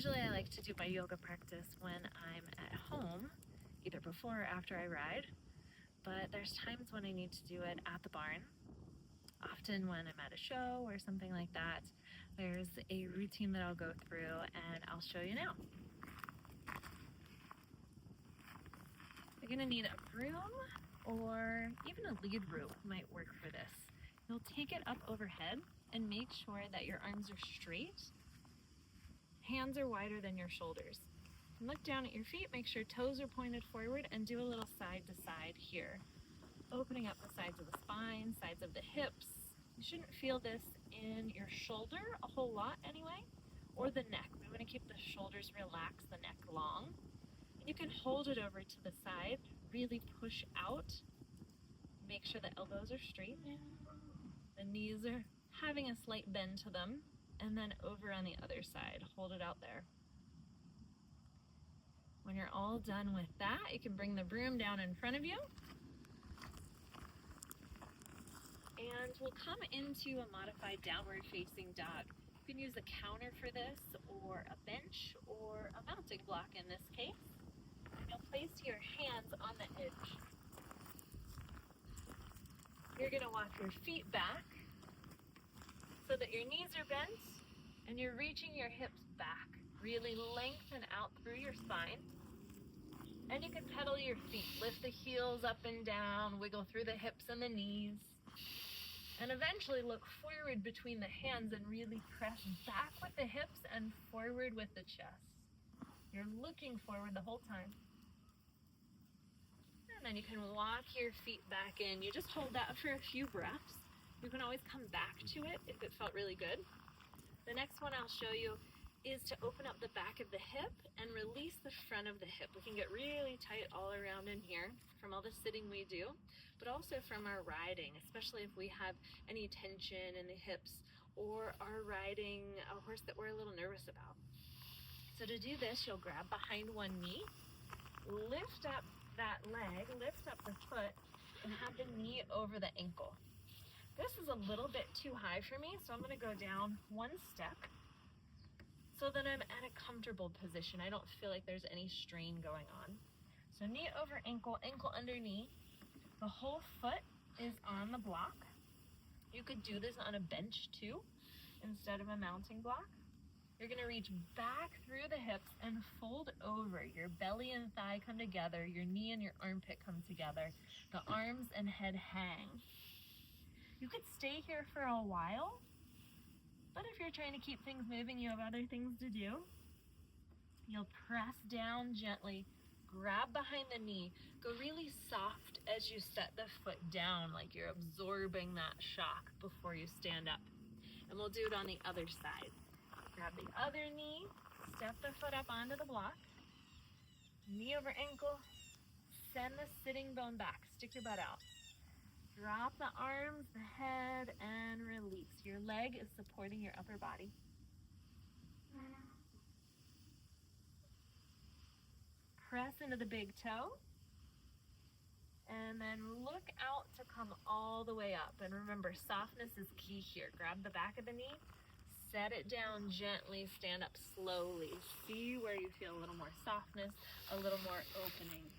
Usually I like to do my yoga practice when I'm at home, either before or after I ride, but there's times when I need to do it at the barn. Often when I'm at a show or something like that, there's a routine that I'll go through and I'll show you now. You're gonna need a broom or even a lead rope might work for this. You'll take it up overhead and make sure that your arms are straight. Hands are wider than your shoulders. And look down at your feet, make sure toes are pointed forward, and do a little side to side here. Opening up the sides of the spine, sides of the hips. You shouldn't feel this in your shoulder a whole lot anyway, or the neck. We want to keep the shoulders relaxed, the neck long. And you can hold it over to the side, really push out. Make sure the elbows are straight. The knees are having a slight bend to them. And then over on the other side, hold it out there. When you're all done with that, you can bring the broom down in front of you. And we'll come into a modified downward facing dog. You can use a counter for this, or a bench, or a mounting block in this case. And you'll place your hands on the edge. You're gonna walk your feet back so that your knees are bent and you're reaching your hips back. Really lengthen out through your spine. And you can pedal your feet. Lift the heels up and down, wiggle through the hips and the knees. And eventually look forward between the hands and really press back with the hips and forward with the chest. You're looking forward the whole time. And then you can walk your feet back in. You just hold that for a few breaths. You can always come back to it if it felt really good. The next one I'll show you is to open up the back of the hip and release the front of the hip. We can get really tight all around in here from all the sitting we do, but also from our riding, especially if we have any tension in the hips or are riding a horse that we're a little nervous about. So to do this, you'll grab behind one knee, lift up that leg, lift up the foot, and have the knee over the ankle. This is a little bit too high for me, so I'm going to go down one step so that I'm at a comfortable position. I don't feel like there's any strain going on. So knee over ankle, ankle under knee. The whole foot is on the block. You could do this on a bench too, instead of a mounting block. You're going to reach back through the hips and fold over. Your belly and thigh come together. Your knee and your armpit come together. The arms and head hang. You could stay here for a while, but if you're trying to keep things moving, you have other things to do. You'll press down gently, grab behind the knee, go really soft as you set the foot down, like you're absorbing that shock before you stand up. And we'll do it on the other side. Grab the other knee, step the foot up onto the block, knee over ankle, send the sitting bone back, stick your butt out. Drop the arms, the head, and release. Your leg is supporting your upper body. Press into the big toe. And then look out to come all the way up. And remember, softness is key here. Grab the back of the knee, set it down gently, stand up slowly. See where you feel a little more softness, a little more opening.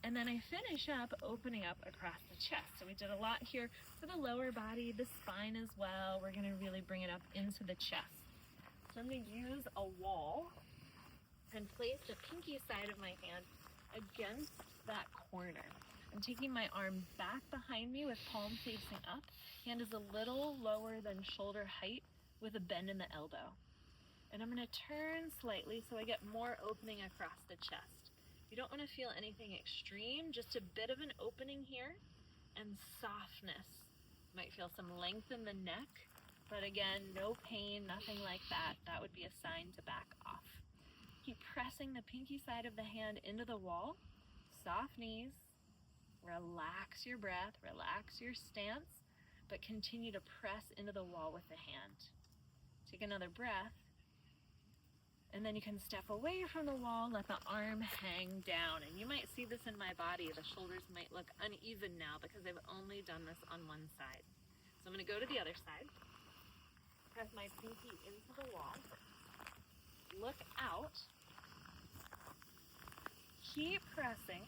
And then I finish up opening up across the chest. So we did a lot here for the lower body, the spine as well. We're gonna really bring it up into the chest. So I'm gonna use a wall and place the pinky side of my hand against that corner. I'm taking my arm back behind me with palm facing up. Hand is a little lower than shoulder height with a bend in the elbow. And I'm gonna turn slightly so I get more opening across the chest. You don't want to feel anything extreme, just a bit of an opening here and softness. You might feel some length in the neck, but again, no pain, nothing like that. That would be a sign to back off. Keep pressing the pinky side of the hand into the wall. Soft knees. Relax your breath, relax your stance, but continue to press into the wall with the hand. Take another breath. And then you can step away from the wall, let the arm hang down. And you might see this in my body. The shoulders might look uneven now because I've only done this on one side. So I'm going to go to the other side. Press my pinky into the wall. look out. Keep pressing.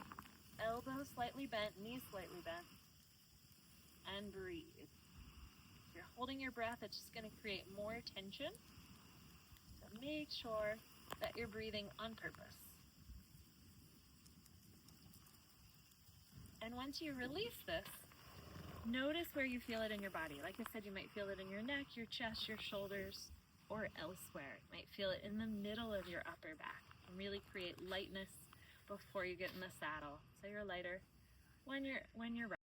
Elbows slightly bent, knees slightly bent. And breathe. If you're holding your breath, it's just going to create more tension. So make sure that you're breathing on purpose. And once you release this, notice where you feel it in your body. Like I said, you might feel it in your neck, your chest, your shoulders, or elsewhere. You might feel it in the middle of your upper back. And really create lightness before you get in the saddle, so you're lighter when you're